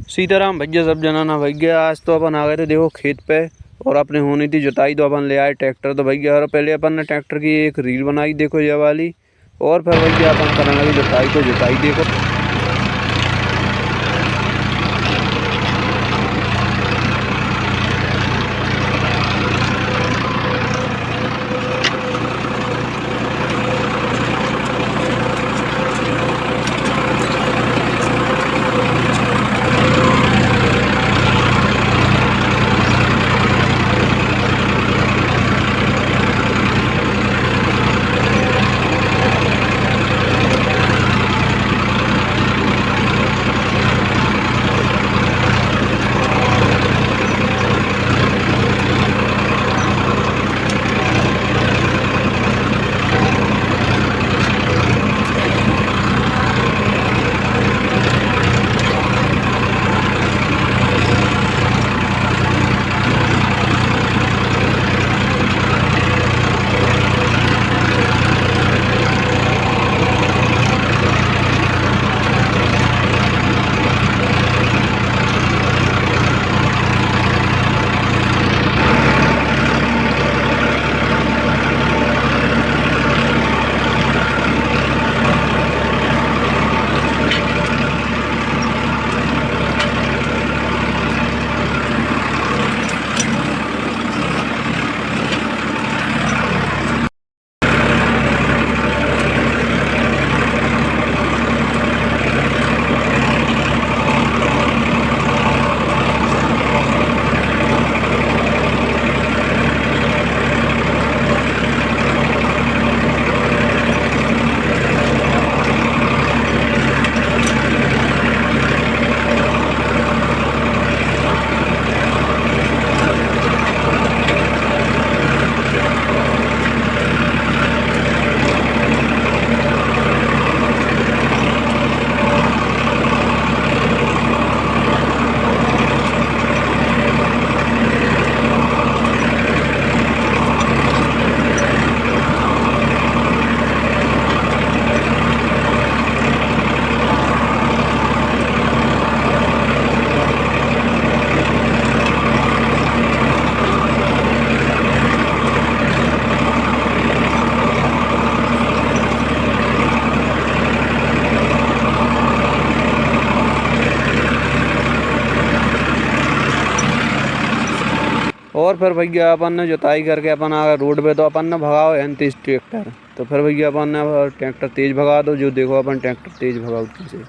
सीताराम भैया, सब जनाना भैया। आज तो अपन आ गए थे देखो खेत पे, और अपने होनी थी जुताई, तो अपन ले आए ट्रैक्टर। तो भैया और पहले अपन ने ट्रैक्टर की एक रील बनाई देखो ये वाली, और फिर भैया अपन करने लगे जुताई। तो जुताई देखो, और फिर भैया अपन ने जुताई करके अपन आ गए रोड पे। तो अपन ने भगाओ है 30 ट्रैक्टर। तो फिर भैया अपन ने ट्रैक्टर तेज भगा दो, जो देखो अपन ट्रैक्टर तेज भगाओ से।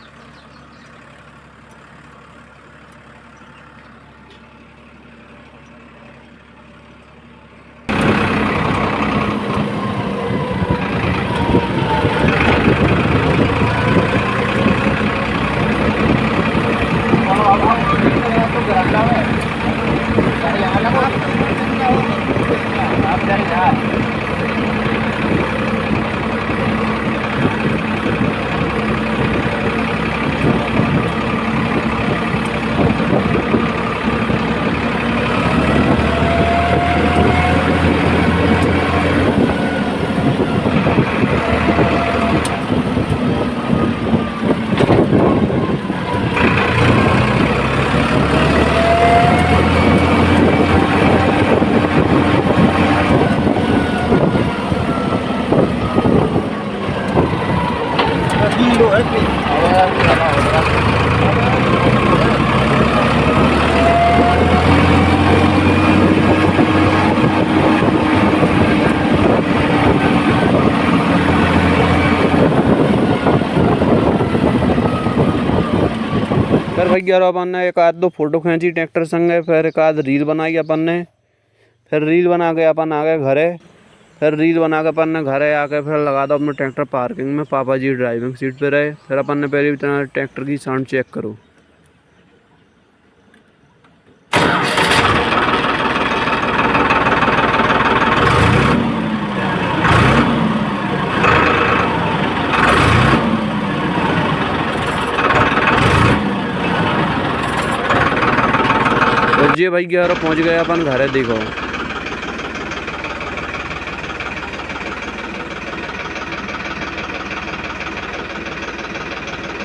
फिर भैया अपन ने एक आध दो फोटो खींची ट्रैक्टर संगे, फिर एक आध रील बनाई अपन ने। फिर रील बना के अपन आ गए घरे। फिर रील बना के अपन ने घरे आके फिर लगा दो अपना ट्रैक्टर पार्किंग में, पापा जी ड्राइविंग सीट पे रहे। फिर अपन ने पहले ट्रैक्टर की साउंड चेक करो। और जी भैया पहुँच गए अपन घरे देखो।